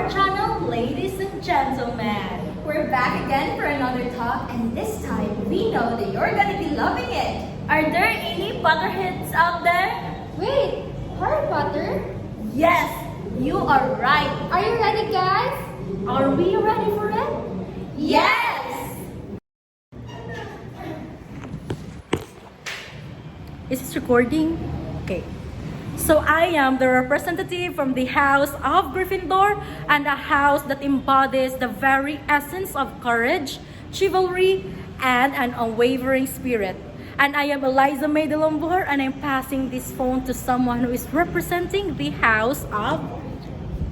our channel, ladies and gentlemen. We're back again for another talk, and this time we know that you're gonna be loving it. Are there any Potterheads out there? Wait, Harry Potter? Yes, you are right. Are you ready, guys? Are we ready for it? Yes! Is this recording? Okay. So I am the representative from the House of Gryffindor, and a house that embodies the very essence of courage, chivalry, and an unwavering spirit. And I am Eliza May de Lombor, and I'm passing this phone to someone who is representing the House of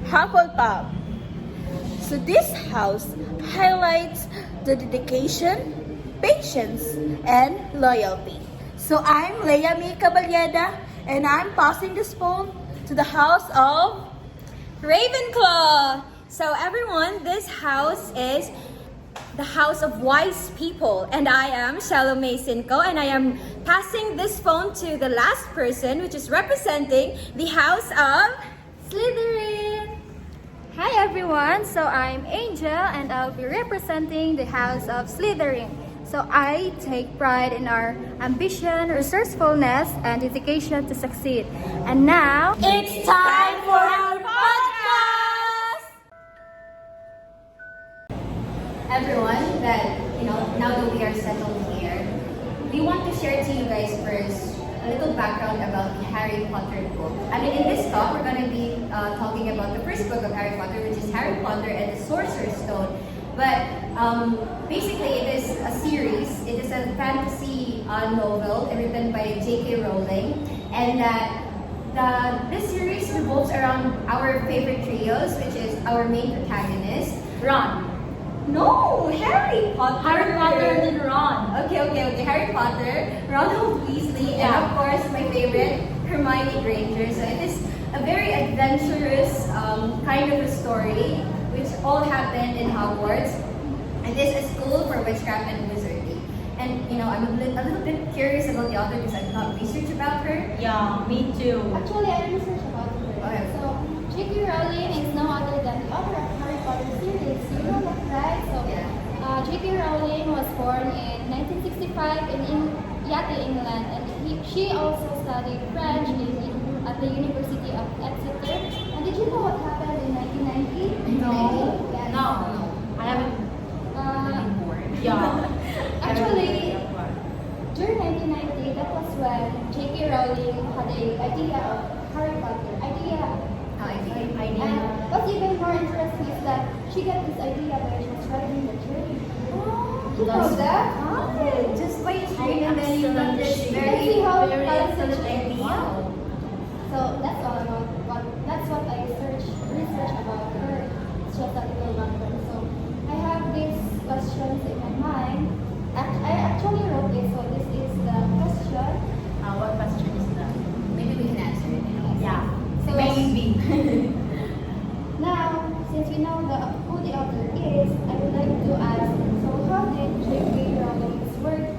Hufflepuff. So this house highlights the dedication, patience, and loyalty. So I'm Leia May Caballeda, and I'm passing this phone to the House of Ravenclaw! So everyone, this house is the House of Wise People, and I am Salome Cinco, and I am passing this phone to the last person, which is representing the House of Slytherin. Hi everyone, so I'm Angel and I'll be representing the House of Slytherin. So I take pride in our ambition, resourcefulness, and dedication to succeed. And now, It's time for our podcast! Everyone, now that we are settled here, we want to share to you guys first a little background about the Harry Potter book. I mean, in this talk, we're going to be talking about the first book of Harry Potter, which is Harry Potter and the Sorcerer's Stone. But basically, it is a series. It is a fantasy novel written by J.K. Rowling, and this series revolves around our favorite trios, which is our main protagonist, Ron. no, Harry Potter. Harry Potter and Ron. Okay. Harry Potter, Ronald Weasley, and of course my favorite, Hermione Granger. So it is a very adventurous kind of a story, which all happened in Hogwarts. It is a school for witchcraft and wizardry. And I'm a little bit curious about the author because I've not researched about her. Yeah, me too. actually I researched about her. Okay. So J.K. Rowling is no other than the author of Harry Potter series. You know that, right? So J.K. Rowling was born in 1965 in Yate, England, and she also studied French at the University of Exeter. And did you know what happened in 1990? No. Yes. No. I haven't Uh, been born. Yeah. Actually, during 1990, that was when J.K. Rowling had an idea of Harry Potter. And what's even more interesting is that she got this idea when she was riding the train. You know that? Just by a train, and then you got this very excellent idea. So that's all about that's what I researched about her. It's just a little background. So I have these questions in my mind. I actually wrote it, so this is the question. What question is that? Maybe we can answer it. Yeah. So Maybe. now, since we know who the author is, I would like to ask, so how did J.K. Rowling's work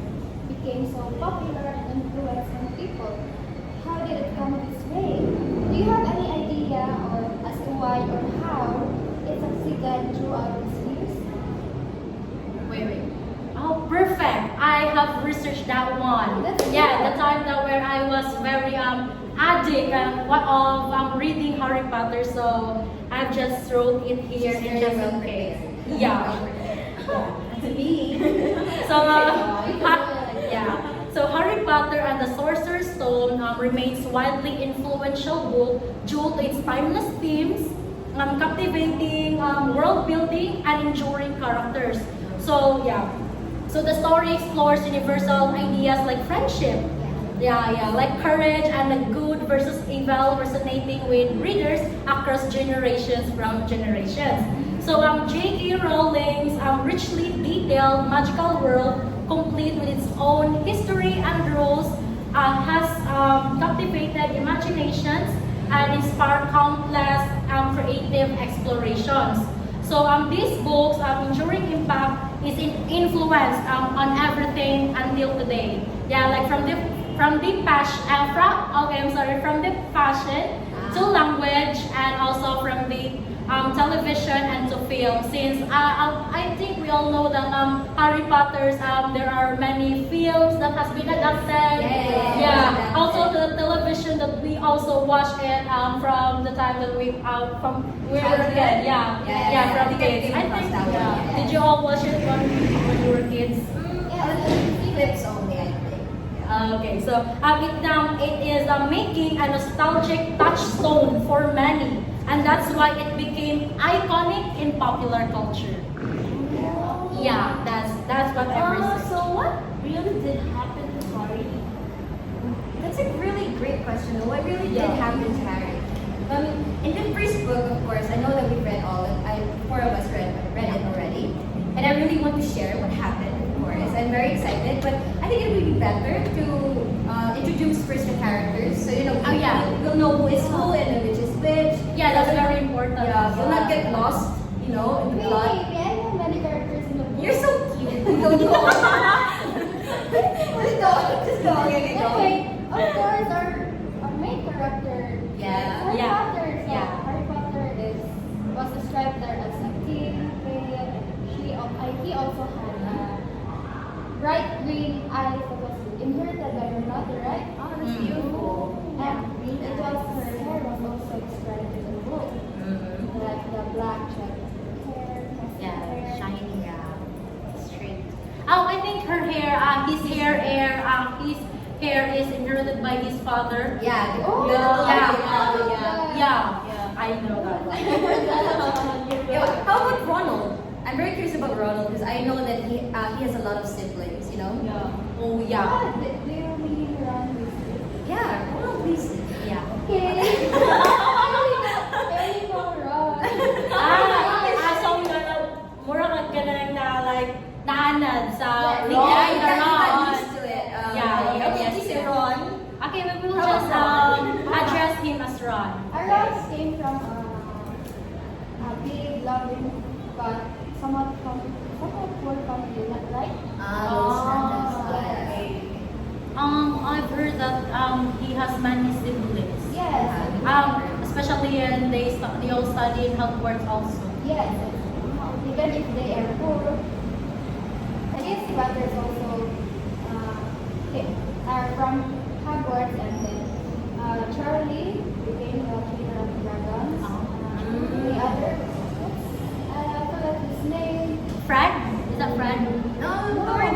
became so popular and influenced on people? How did it come this way? Do you have any idea or as to why or how it succeeded throughout its years? Wait. Oh, perfect. I have researched that one. That's Yeah, good. the time that where I was very addict of reading Harry Potter, so I've just wrote it here She's in very just well in case. prepared. Yeah. To me. So So Harry Potter and the Sorcerer's Stone remains widely influential book due to its timeless themes, captivating world building, and enduring characters. So so the story explores universal ideas like friendship, like courage and the good versus evil, resonating with readers across generations from generations. So J.K. Rowling's richly detailed magical world, complete with its own history and rules, has captivated imaginations and inspired countless creative explorations. So these books' enduring impact is influenced on everything until today. Yeah, like from the fashion to language, and also from the television and to film. Since I think we all know that Harry Potter's there are many films that has been adapted. Yes. Yeah. Also the television that we also watch it from the time that we from we were a kid. Yeah. Yeah. From I think I kids. came I across think. that one, Yeah. yeah. Did you all watch it when you were kids? Clips only, I think. Okay, so it is making a nostalgic touchstone for many, and that's why it became iconic in popular culture. Yeah, that's what I researched. So what really did happen to Harry? That's a really great question. What really did Yeah. happen to Harry? In the first book, of course, I know that we've read all. Four of us read it already, and I really want to share what happened. Of course, I'm very excited, but I think it would be better to introduce first the characters, so we'll know who is who and which is which. Yeah, that's very important. Yeah, you'll not get lost, in the plot. Maybe I know many characters in the book. You're so cute. Don't go. Just go. Okay, go. Anyway, of course, our main character, Yeah. Harry Yeah. Potter. So Yeah. Harry Potter was described there as a king. He also had bright green eyes that was inherited by her mother, right? Oh, that's beautiful. And it was her hair was also described in the book, like the black jet hair, messy hair. shiny. Yeah. Straight. I think his hair is inherited by his father. Yeah. Oh, Yeah, I know that. Yeah, how about Ronald? I'm very curious about Ronald because I know that he has a lot of siblings. Yeah. Oh yeah. Do you mean Ron Weasley? Yeah, Ronald Weasley. Yeah. Okay. I only know Ron. So mura ka ganang na like naanad sa Yes. Ron. Yeah, you Ron. got used to it. Yeah, okay, yes, si yes. Ron. Okay, we will How just about address him as Ron. Ron came from a big, loving, but somewhat poor family, right? Okay. I've heard that he has many siblings. Yes. Especially in they all study in Hogwarts also. Yes. Even if they are poor, his brothers also are from Hogwarts, and then Charlie became the leader of the dragons. The other, I forgot his name. Fred? Is that Fred? No,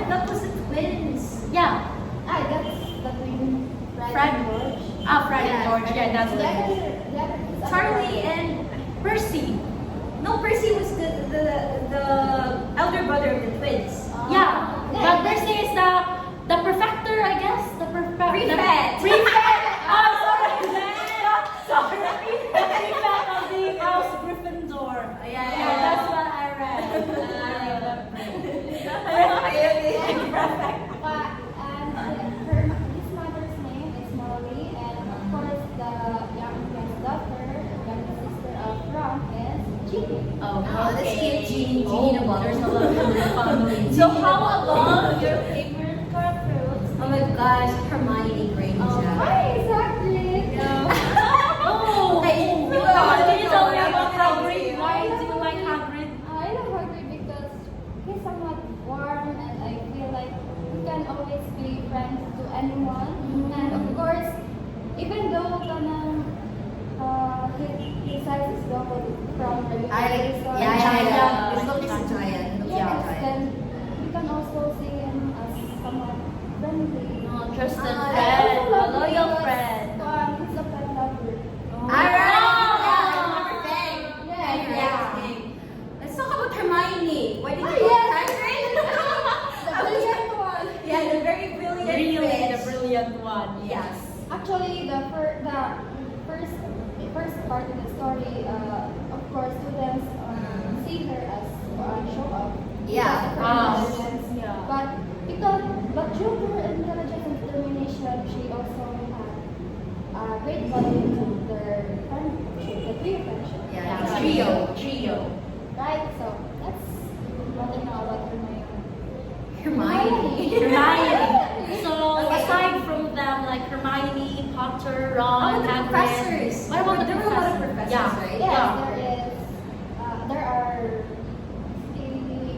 that was the twins. Yeah. That's the twin. Fred. and George. Fred and George. Yeah, that's The the other kids Charlie and Percy. no, Percy was the elder brother of the twins. Yeah. But Percy is the prefector, I guess. The Prefect. Prefect. Oh, sorry. Sorry. The prefect of the House Gryffindor. Yeah. That's what I read. his mother's name is Molly, and of course the youngest daughter, younger sister of Ron is Ginny. Oh, let's keep Jean the bottle. There's a lot of family. So how about your favorite character? Oh my gosh, Hermione Granger. Hi, Hagrid. Oh, can you tell me about Hagrid? Why do you like Hagrid? I love Hagrid because he's somewhat warm, and I feel like he can always be friends to anyone. And of course, even though his size is double from the Yeah. His look is a giant. Yes, then we can also see him as somewhat friendly. Trusted I friend, also a love loyal because, friend. He's a pet lover. Let's talk about Hermione. Why did you Oh, go yes. Hagrid? The brilliant one. Yeah, the very brilliant Really, witch. the brilliant one. Yes. Actually, the first part of the story, of course, students see her as show up. Yeah. Because of her intelligence. Yeah. But due to her intelligence and determination,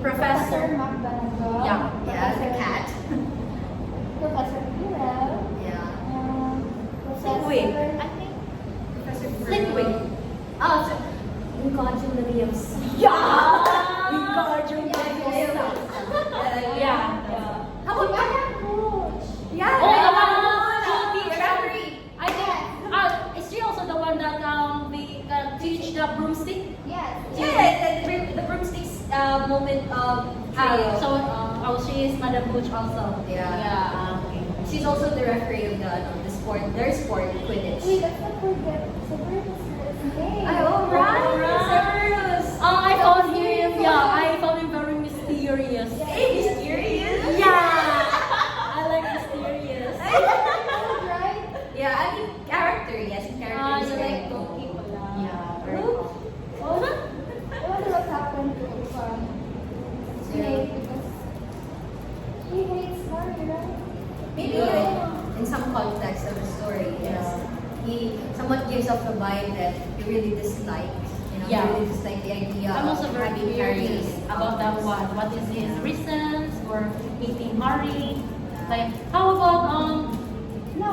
Professor. McGonagall. Yeah. Yeah, the cat. Professor Quirrell. Yeah. Flitwick. Professor. I think Professor Flitwick. Oh, so Wingardium Leviosa. Yeah! Yeah. Wingardium Leviosa. Yeah. How about Coach. Yeah. Oh, the one the who referee. I think, is she also the one that they teach the broomstick? Yes. Yeah, the broomsticks moment of trio. She is Madam Butch also. Yeah. Okay. She's also the referee of the sport, their sport, Quidditch. Wait, let's not forget Severus Snape. Oh, right. Severus. I found him. Yeah, I found him very mysterious. Mysterious. Yeah. I like mysterious. Right? Yeah, I mean character, yes, character is like Loki pala. yeah. I wonder what happened to Snape because he hates Harry, right? Maybe like, in some context of the story, yes. He somewhat gives off the vibe that he really dislikes. Yeah. He really dislikes the idea I'm also of very having curious Harry about that one. What is his reasons for hating Harry? Like, how about No.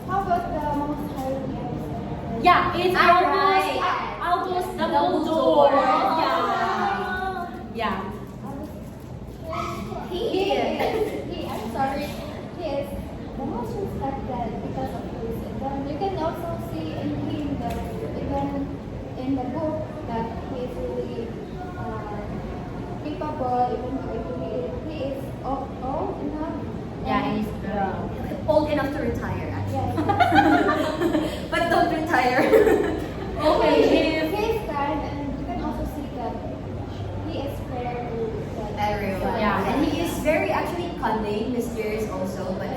How about the most Harry episode? yeah, it's right. Albus Dumbledore. Dumbledore. Yeah. I'm sorry. He is the most respected because of his. Then you can also see in him that even in the book that he is really capable, even though he is old enough. Yeah, he's Old enough to retire, actually. Yeah. But don't retire. Okay, if He is kind, and you can also see that he is fair to Everyone. Yeah. And he is very actually cunning, mysterious also, but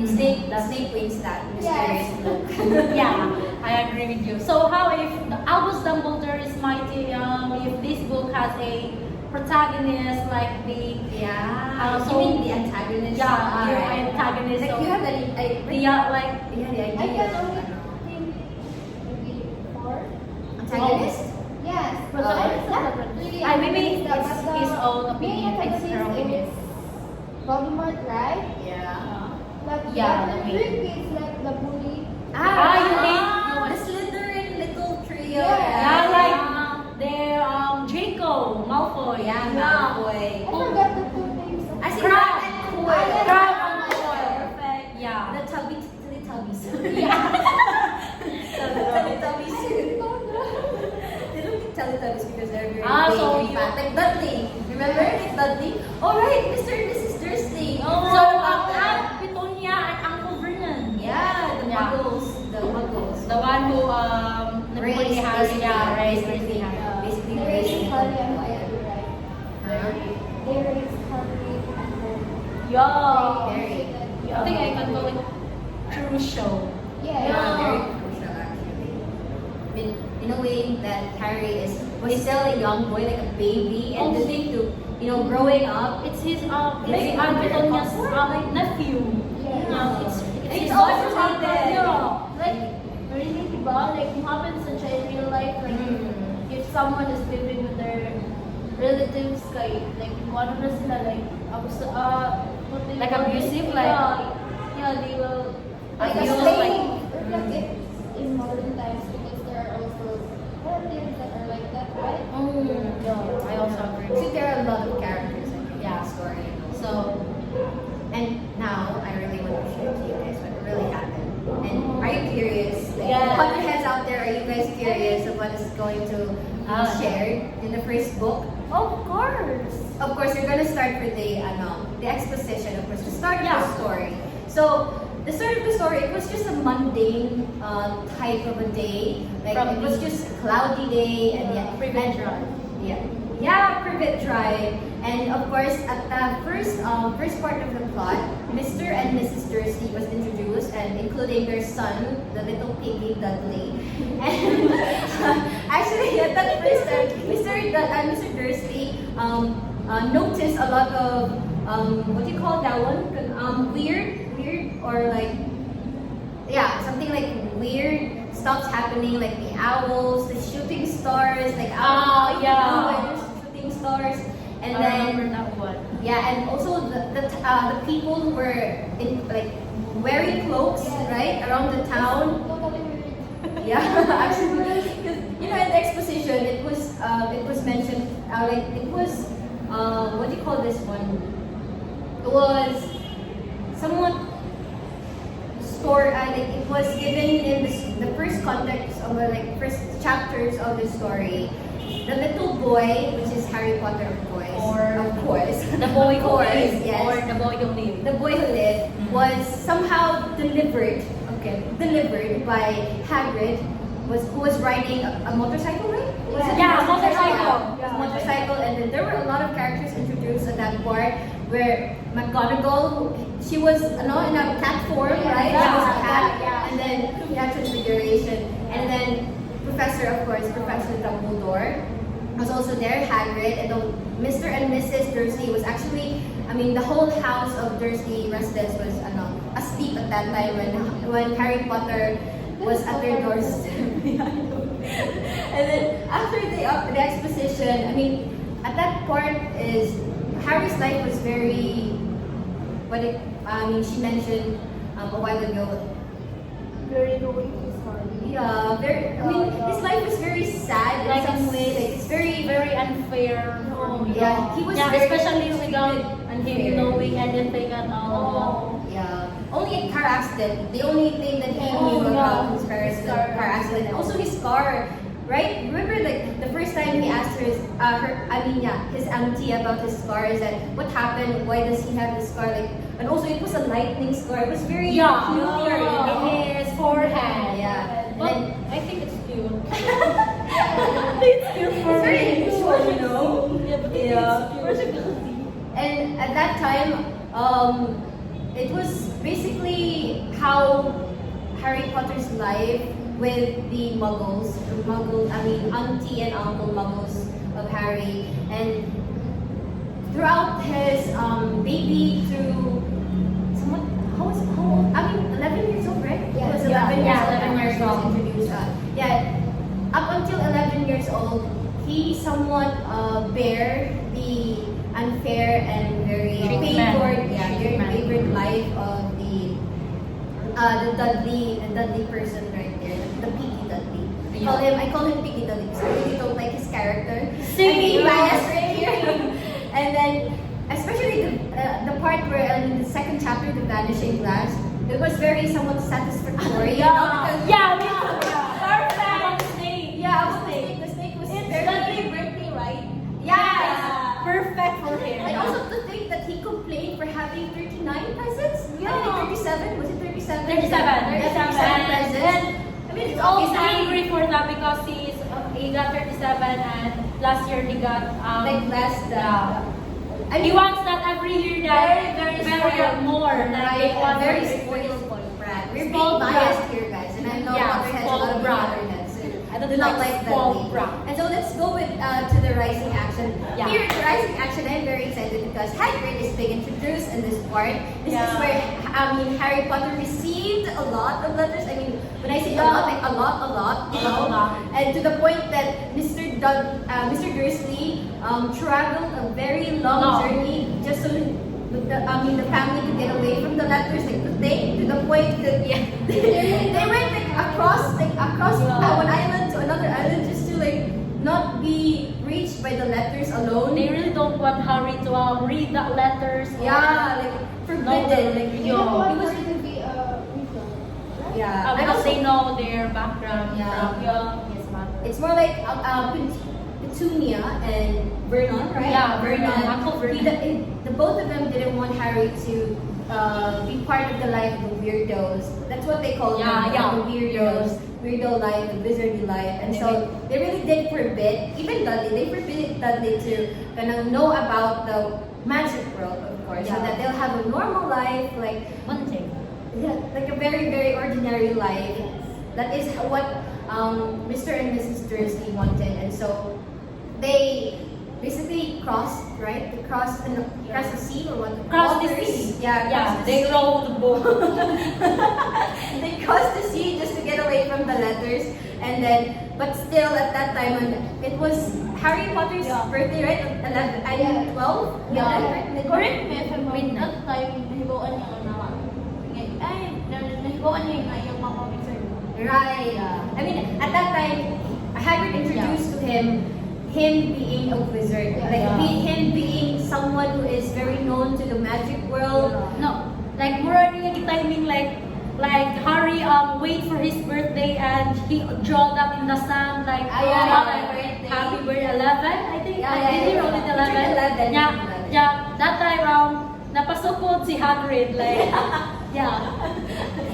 Snape wins that mysterious Yes. look. yeah, I agree with you. So how if the Albus Dumbledore is mighty? If this book has a protagonist like the Yeah. So- You mean the antagonist? yeah, the Alright. antagonist. Like So you have the like the idea. I can only think maybe 4. Antagonist? Yes. But I the- it's not really I maybe antagonist, it's but his the own main opinion, it's antagonist her opinion. is Voldemort, right? Yeah. But Yeah, the the main. trick is like the bully. The Slytherin little trio. yeah, like Draco Malfoy. Yeah, I Malfoy. forgot the two names. of- I see Crab. Crab and Coil. Crab and Coil. Perfect. Yeah. The Teletubbies. Yeah. The Teletubbies. They look like Teletubbies because they're very big so and you- fat. Like Dudley. Remember? Like Dudley? Alright, Mr. and Mrs. Dursley. So Aunt Petunia and Uncle Vernon. Yeah, the Yeah. Muggles. The Muggles. The one who Raised Harry, yeah, raised basically, Harry. basically They raised raised Harry and Voldemort. Harry, right? Huh? They raised Harry and Harry. Yeah. Very. I think I can call it crucial. Yeah. Yeah, very crucial actually. I mean, in a way that Harry was still a young boy, like a baby, and to think to, growing up, It's his It's Aunt Petunia's nephew. Yeah. It's his all daughter's related. husband. Yeah. Like, really, diba? Like, kung happens such in real life, like, Mm. if someone is living with their relatives, kay, like, kung ano na sila, like, what they Like call it? abusive, like- Yeah, they will, Like Abuse, a like- slave, reflect it in modern times because there are also relatives that are like that, right? Yeah, I also agree. See, there are a lot of characters in the Yeah. story. So, and now I really want to share to you guys what really happened. And are you curious? Like, Yeah. put your heads out there. Are you guys curious of what is going to be shared in the first book? of course. Of course, we're going to start with the exposition. Of course, the start of Yeah. the story. So, the start of the story, it was just a mundane type of a day. Like From it was the- just a cloudy day and yeah, Privet Drive. Yeah, Privet Drive. And of course, at the first part of the plot, Mr. and Mrs. Dursley was introduced, and including their son, the little piggy Dudley. And actually, at that first time, Mr. Dursley noticed a lot of what do you call that one? Weird or like something like weird stuff's happening, like the owls, the shooting stars, like Ah, yeah. shooting stars. And I then remember that one. yeah, and also the people who were in like wearing cloaks, right, around the town. Totally weird. Yeah, actually, 'cause, you know, in the exposition, it was mentioned like it was what do you call this one? It was somewhat like it was given in the first context of like first chapters of the story. The little boy, which is Harry Potter, of course, of course, The boy of who course, lived, yes. or the boy who lived. The boy who lived was somehow delivered by Hagrid, who was riding a motorcycle, right? Was it Yeah, a motorcycle. Yeah, motorcycle, and then there were a lot of characters introduced at that part where McGonagall, she was in a cat form, right? She was a cat, yeah. and then he had transfiguration, and then Professor Dumbledore was also there, Hagrid, and Mr. and Mrs. Dursley was actually, I mean, the whole house of Dursley residents was asleep at that time when Harry Potter was at their doorstep. And then after the exposition, I mean, at that part is Harry's life was very, she mentioned a while ago. Very knowing his story. Yeah, his life was very sad in Like some way. Like it's very Very unfair for me. Yeah, he was Yeah, very especially without treated him unfair. knowing anything at all. Yeah, only a car accident. The only thing that he Oh, knew yeah. about his parents was a car accident. Also his scar, right? Remember, like the first time he asked his auntie about his scar, is that what happened? Why does he have this scar? Like, and also it was a lightning scar. It was very Yeah, clear, you know? in his forehead. Yeah, and But then I think it's cute. it's very unusual, you know? Yeah, but Yeah. And at that time, it was basically how Harry Potter's life with the auntie and uncle muggles of Harry, and throughout his baby through somewhat, how old? I mean, 11 years old, right? Yeah. He was 11 Yeah, years old. 11 years He was old. introduced. Up until 11 years old, he somewhat bear the unfair and very Treatment. favored life of the Dudley person right there, the Piggy Dudley. I call him Piggy Dudley because I really don't like his character. Same. I'm being biased right here. And then, especially the part where in the second chapter, the Vanishing Glass, it was very somewhat satisfactory. You know, because Perfect. the snake was It's very Dudley Brittany, right? yeah. Perfect for him. And also to think that he complained for having 39 presents. Yeah. I think 37. Was it 37? 37. Yeah, 37 presents. I mean, it's He's okay. angry for that because he got 37 and last year he got Like last. he wants that every year that Very very more. Like they want very very spoiled brat. We're being Spoiled biased brat. here, guys, and I know Yeah, Potterheads, a lot spoiled of brat. Potterheads. I don't do not like like that. spoiled brat. And so let's go with to the rising action. Yeah. Here at the rising action, I'm very excited because Hagrid is being introduced in this part. This is Yeah. where Harry Potter received a lot of letters. I mean, when I say a lot, like a lot, you know. A lot. And to the point that Mr. Dursley traveled a very long journey just so the family could get away from the letters, like to the point that they went like across one island to another island just to like not be reached by the letters alone. They really don't want Harry to read the letters. Yeah, like forbidden. Like You don't he want was her to be a weaker, right? yeah. And Because also, they know their background Yeah. from young. Yes, ma'am. it's more like Petunia and Vernon, right? Yeah, Vernon, Uncle Vernon. The both of them didn't want Harry to be part of the life of the weirdos. That's what they call them. The weirdos, weirdo life, the wizardy life. And so they really did forbid, even Dudley, they forbid Dudley to kind of know about the magic world, of course, so Yeah. that they'll have a normal life, like like a very, very ordinary life. That is what Mr. and Mrs. Dursley wanted, and so they basically crossed, right? They crossed the sea or what? Cross the Waters. sea. Yeah, crossed the They sea. row the boat. They crossed the sea just to get away from the letters, and then, but still at that time, when it was Harry Potter's birthday, right? 11, I mean 12? Correct me if I'm wrong. That time, nahibuan niya na. Nahibuan niya nga yung mga wizard. Right. I mean, at that time, Hagrid introduced to him being a wizard. Like, him being someone who is very known to the magic world. No, like mura niya timing like Harry wait for his birthday and he draw that in the sand like happy birthday 11 I think did he wrote it 11 yeah that time napasukod si Hagrid like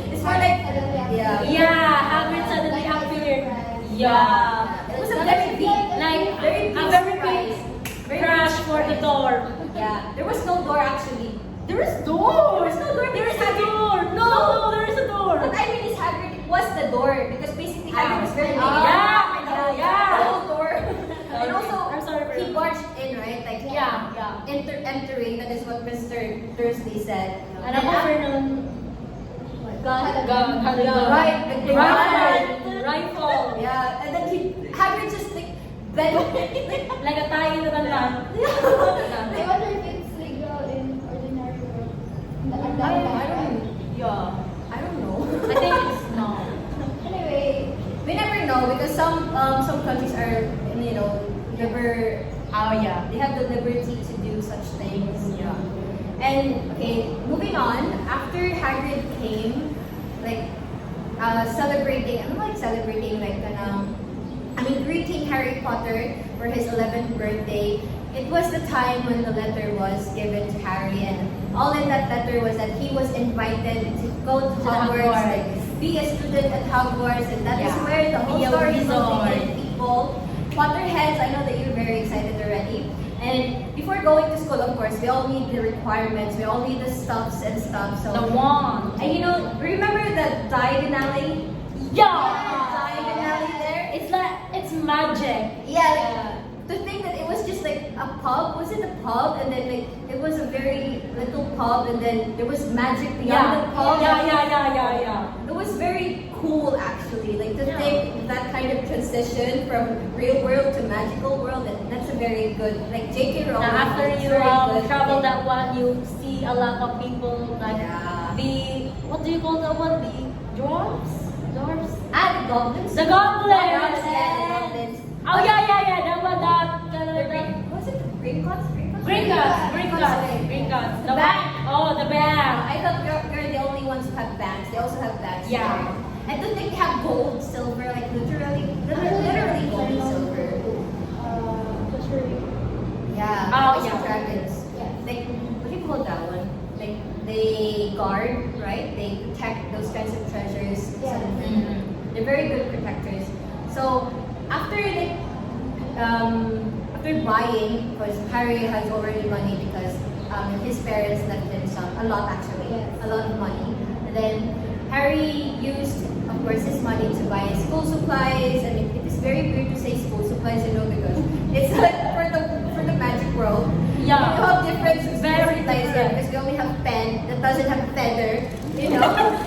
It's more like, Hagrid suddenly appeared it was a very big, very big crash for the door. Yeah, there was no door actually. There is door. There was no door. There is because a door. No, there is a door. What I mean is Hagrid was the door because basically Hagrid was very big. Yeah. The whole door. And also, I'm sorry. he barged in, right? Like, entering. That is what Mr. Dursley said. And ako Vernon. Gun. Right. Rifle. Yeah, and then Hagrid just like bent, Like a tayo na lang. I wonder if it's legal in ordinary world. I don't know. I think it's no. Anyway, We never know because some countries are, never. They have the liberty to do such things. Yeah. And okay, moving on. After Hagrid came, like greeting Harry Potter for his 11th birthday. It was the time when the letter was given to Harry, and all in that letter was that he was invited to go to Hogwarts, like, be a student at Hogwarts, and that is where the whole Be a story is wizard. going to people. Potterheads, I know that you're very excited already. And before going to school, of course, we all need the requirements, we all need the stuffs and stuff. So, The wand. and remember the Diagon Alley? Diagon Alley there? It's magic. Yeah. To think that it was just like a pub, was it a pub? And then like it was a very little pub, and then there was magic beyond the pub. Yeah. It was very cool actually. Like to Yeah. think that kind of transition from real world to magical world. That's a very good, like J.K. Rowling. Now after it's you very good. travel that one, you see a lot of people like what do you call that one? The dwarves? The goblins. The goblins. The goblins. Oh yeah. That one. Was it the Gringotts? Gringotts. The bag. Oh, the bag. I thought you're the only ones who have bags. They also have bags. Yeah. I don't think they have gold, silver, like literally gold and silver. Yeah. Oh, also yeah. dragons. Like, what do you call that one? Like, they guard, right? They protect those kinds of treasures. Yeah. So, they're very good protectors. So, after buying, because Harry has already money because his parents left him a lot actually, a lot of money. And then Harry used, of course, his money to buy school supplies. I mean, it is very weird to say school supplies, because it's like for the magic world. Yeah. We have different Very supplies there different. because we only have pen that doesn't have feather,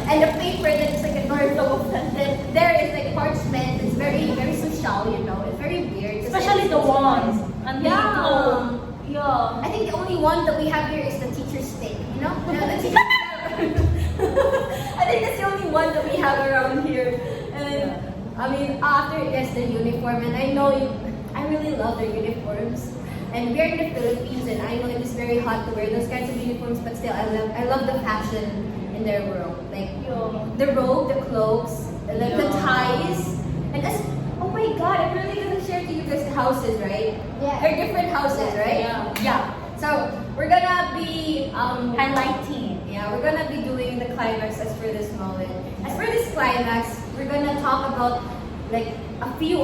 and the paper that's like a normal. Then there is like parchment. It's very very social, It's very weird. to say Especially the school supplies. wands and the globe. Yeah. I think the only one that we have here is the teacher's stick, The teacher- I think that's the only one that we have around here. And I mean, after the uniform, and I really love their uniforms. And we're in the Philippines, and I know it is very hot to wear those kinds of uniforms, but still, I love the fashion in their world. Like the robe, the cloaks, the ties, and oh my God, I'm really gonna share to you guys the houses, right? Yeah. They're different houses, right? Yeah. So we're gonna be Highlighting. Yeah, we're gonna be doing the climax as for this moment. As for this climax, we're gonna talk about like a few,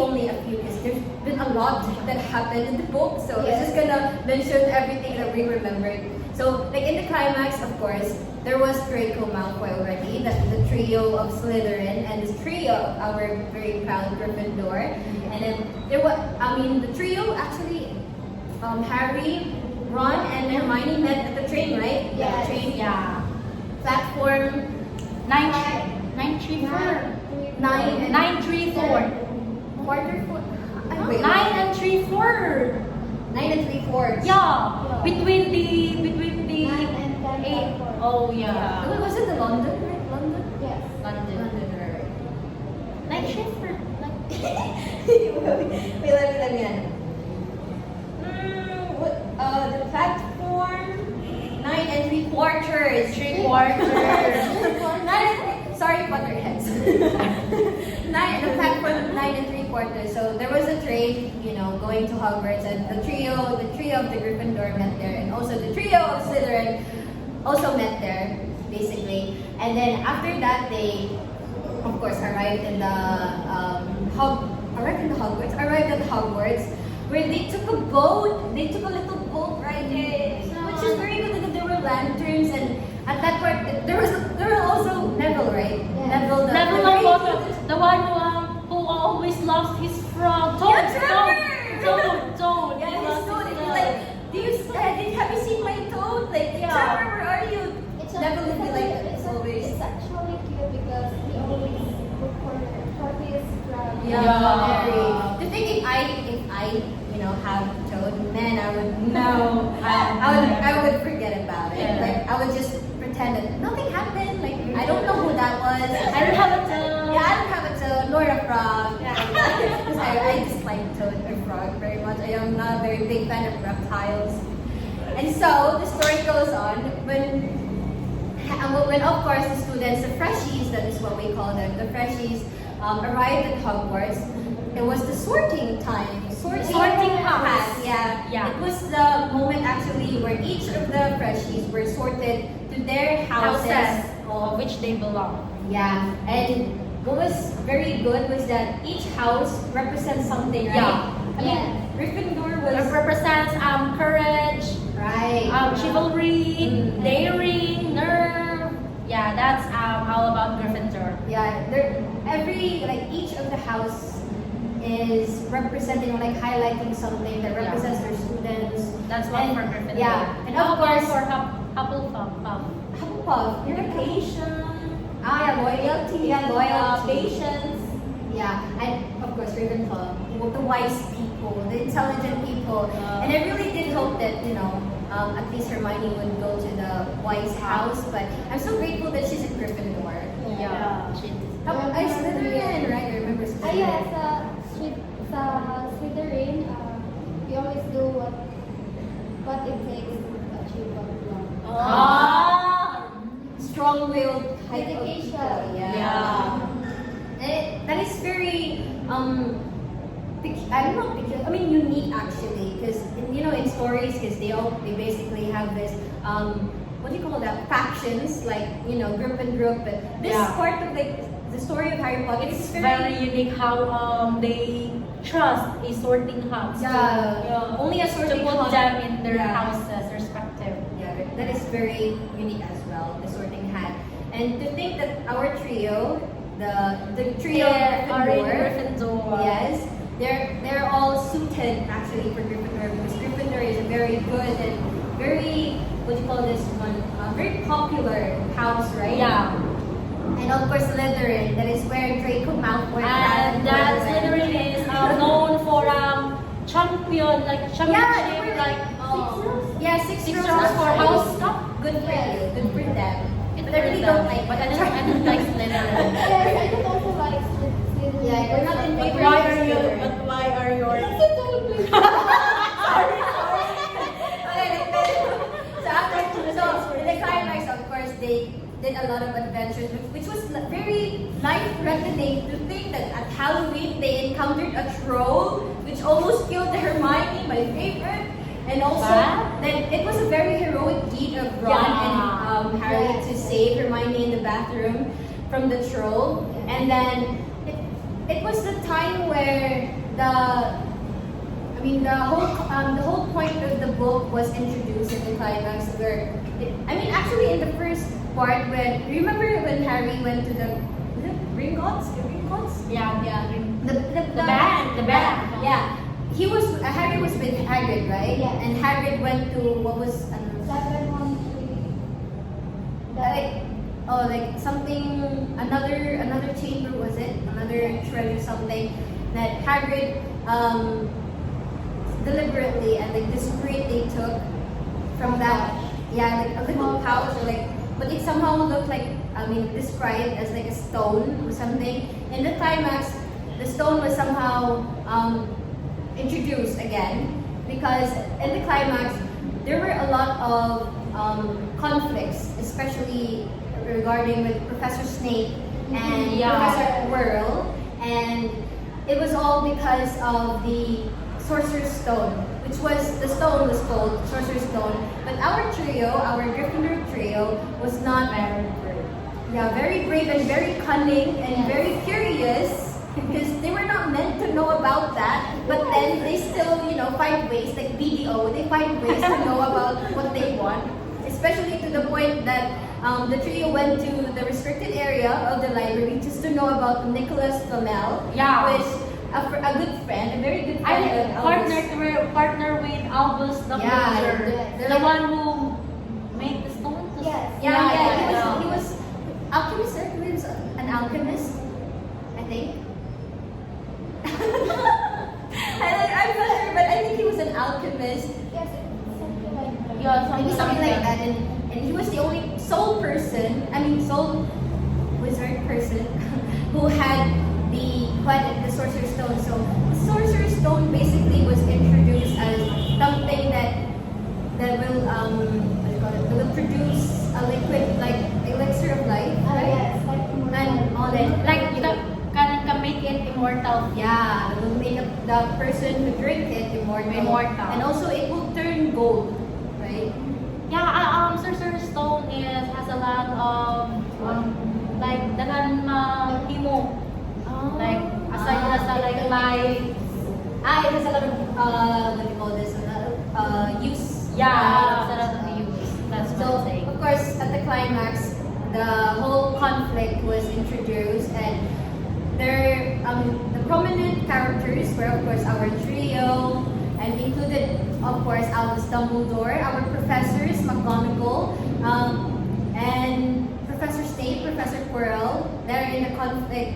because there's been a lot that happened in the book. So we're just gonna mention everything that we remembered. So like in the climax, of course, there was Draco Malfoy already, the trio of Slytherin, and this trio of our very proud Gryffindor. And then the trio actually, Harry, Ron, and Hermione met at the train, right? Yes. The train. Yeah. Platform 934. 9 and 934. Waterford. wait. 9 and 3/4. 9 and 3/4. Yeah, between the 9 and 10 eight. by 4. Oh yeah, Was it the London, right? London? Yes. London. London, right. Night shift for like. Wait, let me the platform 9 and 3/4. 3/4. Sorry, Potterheads. The platform 9 and 3/4. So there was a train, going to Hogwarts, and the trio of the Gryffindor met there, and also the trio of Slytherin also met there, basically. And then after that, they, of course, arrived at Hogwarts, where they took a boat. They took a little boat ride there, which is very good because there were lanterns, and at that part there was also Neville, right? Yeah. Neville, Neville Longbottom, the one who always lost his frog. Toad. Yeah, Trevor! Toad. Yeah, He his lost toad. his And toad. you're like, have you seen my toad? Like, Yeah. Trevor, where are you? It's Neville would be like, it's always. It's actually cute because he always look for his frog. Yeah, Yeah. very. To think if I have toad, man, I would no, I would forget about it. Yeah. Like I would just pretend that nothing happened. Like I don't know who that was. I don't have a toad. Yeah, I don't have a toad nor a frog. Because I dislike toad or frog very much. I am not a very big fan of reptiles. And so the story goes on when of course the students, the freshies, that is what we call them, the freshies arrived at Hogwarts. It was the sorting time. Sorting house. Yeah. It was the moment actually where each of the freshies were sorted to their houses. of which they belong. Yeah. And what was very good was that each house represents something, right? Yeah. I mean, Yeah. Gryffindor It was represents chicourage, right. chivalry, daring, nerve. Yeah, that's all about Gryffindor. Yeah, each of the house is representing or like highlighting something that represents their students. That's one And- for Gryffindor. Yeah, and How of about course, for Hufflepuff? Hufflepuff, Patience. loyalty, Patience. Yeah, and of course Ravenclaw, the wise people, the intelligent people. And I really did hope that, at least Hermione would go to the wise house, but I'm so grateful that she's a Gryffindor. Yeah. I Slytherin, right? I remember Slytherin. Yeah, sa Slytherin, we always do what it takes to achieve what we want. Strong-willed type of Dedication. people. Yeah. And that is very I'm not peculiar. I mean, unique actually, because in stories, because they basically have this what do you call that? Factions, like group and group. But this Yeah. part of like the story of Harry Potter is It's very unique how they trust a sorting house. Yeah. Only a To sorting put house. them in their Yeah. houses respective. Yeah, that is very unique as well, the sorting hat. And to think that our trio, the trio Are in Gryffindor, Gryffindor. yes, they're all suited actually for Gryffindor, because Gryffindor is a very good and very, what do you call this one, very popular house, right? Yeah. And of course Slytherin, that is where Draco Malfoy And that went. Slytherin is known for championship, Yeah, like Yeah, six Six rows rows for for house house stuff. Good for Yes. you, good for them. Good But I for really them. don't like But I that. don't like Slytherin. Yes, I don't also like Slytherin. Yeah, we're not in But favor why of are you? Slytherin. But why are your? So in the climax, of course, they did a lot of adventures, which was very life-threatening to think that at Halloween they encountered a troll, which almost killed Hermione, my favorite. And also, What? then it was a very heroic deed of Ron Yeah. and Harry to save Hermione in the bathroom from the troll. And then it was the time where the whole point of the book was introduced in the climax, where actually in the first part, remember when Harry went to the Gringotts? The Gringotts? Yeah. The band. Yeah. Harry was with Hagrid, right? Yeah. And Hagrid went to what was 713. like something, another chamber, was it? Another treasure something that Hagrid um, deliberately and like discreetly took from that, yeah, like a little pouch or like, but it somehow looked like, I mean, described as like a stone or something. In the climax, the stone was somehow introduced again because in the climax there were a lot of conflicts, especially regarding with Professor Snape and Yeah. Professor Quirrell, and it was all because of the Sorcerer's Stone, which was, the stone was called Sorcerer's Stone, but our trio, our Gryffindor trio, was not very brave. Yeah, very brave and very cunning and very curious because they were not meant to know about that, but then they still, you know, find ways, like BDO, they find ways to know about what they want, especially to the point that the trio went to the restricted area of the library just to know about Nicholas Flamel, Yeah. which a good friend, a very good friend I of Albus. partner with Albus the Yeah, Wizard. they're The like- one who made the stone. Yes. Yeah, he was alchemist, right? He was an alchemist, I think. I'm not sure, but I think he was an alchemist. Yes, something like that. Yeah, Maybe something like that, and he was the only sole wizard person who had the Sorcerer's Stone. So the Sorcerer's Stone basically was introduced as something that will what do you call it? That will produce a liquid like elixir of life, right? Yes, like And all that, Like you can make it immortal. yeah, it will make the person who drink it immortal. Immortal. And also it will turn gold, right? Yeah, Sorcerer's Stone has a lot of like dagan himo. Like aside sa like life. It has a lot of what do you call this? Use. Yeah, sa lot of use. That's what So I'm saying. of course at the climax, the whole conflict was introduced, and the prominent characters were of course our trio, and included of course Albus Dumbledore, our professors McGonagall, and Professor Snape, Professor Quirrell. They're in the conflict.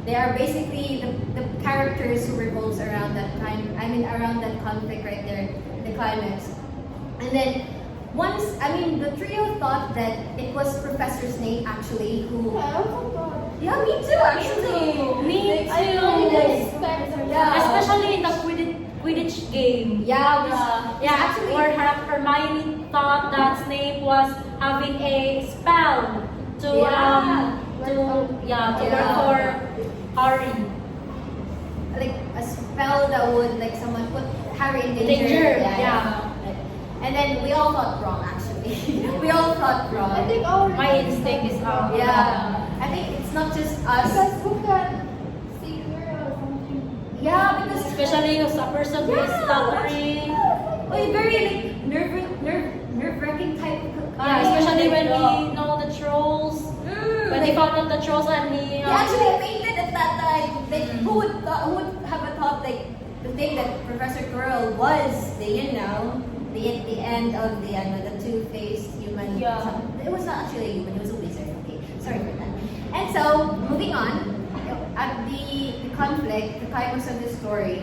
They are basically the characters who revolves around that around that conflict right there, the climax. And then the trio thought that it was Professor Snape actually who. Yeah, oh my god. Yeah, me too actually. Me I too. really respect her. Yeah. Especially in the Quidditch game. Yeah, Yeah, actually. where Hermione thought that Snape was having a spell to Yeah. work for Harry. Like a spell that would like someone put Harry in danger. Danger, Yeah. yeah. And then we all thought wrong actually. We all thought wrong. I think our My instinct is Yeah. I think it's not just us. because who can see her or something. Yeah, because Especially as a person who is Yeah. stuttering. very like nerve-wracking type of Yeah, especially when we know the trolls. When like, he found out the trolls and he he actually fainted at that time. Like, who would have a thought like the thing that Professor Quirrell was the end of the two-faced human. Yeah. It was not actually a human. It was a wizard. Okay, sorry for that. And so moving on, at the conflict, the climax of the story,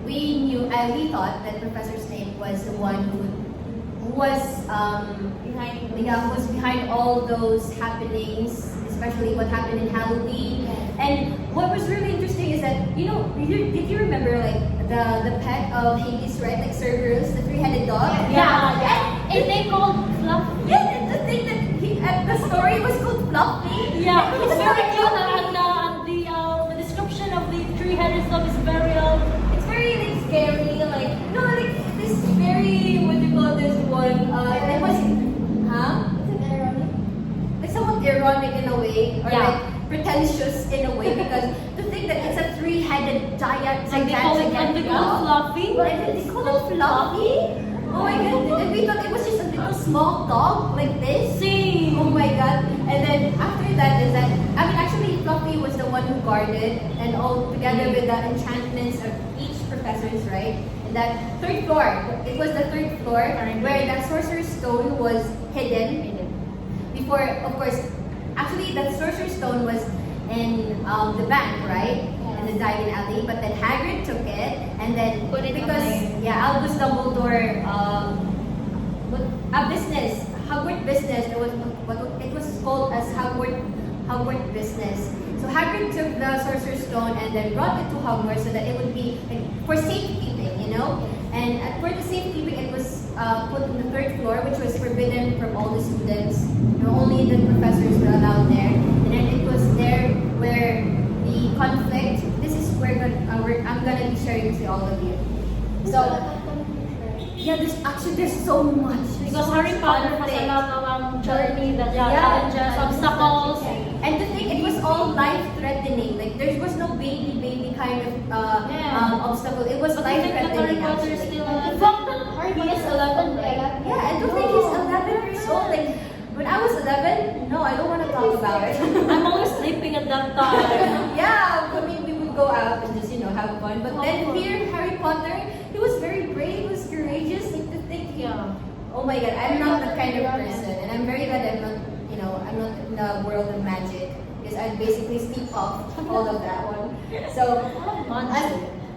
we thought that Professor Snape was the one who was behind all those happenings, especially what happened in Halloween. And what was really interesting is that did you remember like the pet of Hades, right? Like Cerberus, the three-headed dog. Yeah. Is they called Fluff? Yeah, the thing that the story was called Fluffy. Yeah, it's very cute and the description of the three-headed dog is very It's very like scary, like this very what do you call this one? It was Is it ironic? like somewhat ironic in a way, or Yeah. like pretentious in a way, because to think that it's a three-headed giant, like they call it Fluffy. Like they call it Fluffy. Oh my god! And we thought it was just a little small dog like this. See. Oh my god! And then after that is that actually Fluffy was the one who guarded, and all together with the enchantments of each professors, right? And that third floor, it was the third floor where that Sorcerer's Stone was hidden. Before, of course, actually that Sorcerer's Stone was in the bank, right? And in the Diagon Alley, but then Hagrid took it, and then Put it because away. Albus Dumbledore, a business, Hogwarts business. It was called as Hogwarts business. So Hagrid took the Sorcerer's Stone and then brought it to Hogwarts so that it would be like, for safekeeping, you know. And for the safekeeping, it was put on the third floor, which was forbidden from all the students. You know, only the professors were allowed there. And then it was there where the conflict. This is where I'm gonna be sharing to all of you. So yeah, there's so much. Because Harry Potter has a lot of journey, that challenges, obstacles. And to think it was all life-threatening. Like there was no baby kind of obstacle. It was But I think that Harry life-threatening. Potter is Actually. still In fact, Harry is 11, right? Yeah, and to think he's 11 years old. Like when I was 11, no, I don't want to talk about it. I'm always sleeping at that time. Yeah, I mean, we would go out and just have fun. But then here, Harry Potter, he was very brave, he was courageous. Like to think, oh my God, I'm not that kind of person, and I'm very glad I'm not, I'm not in the world of magic because I basically sleep off all of that one. So,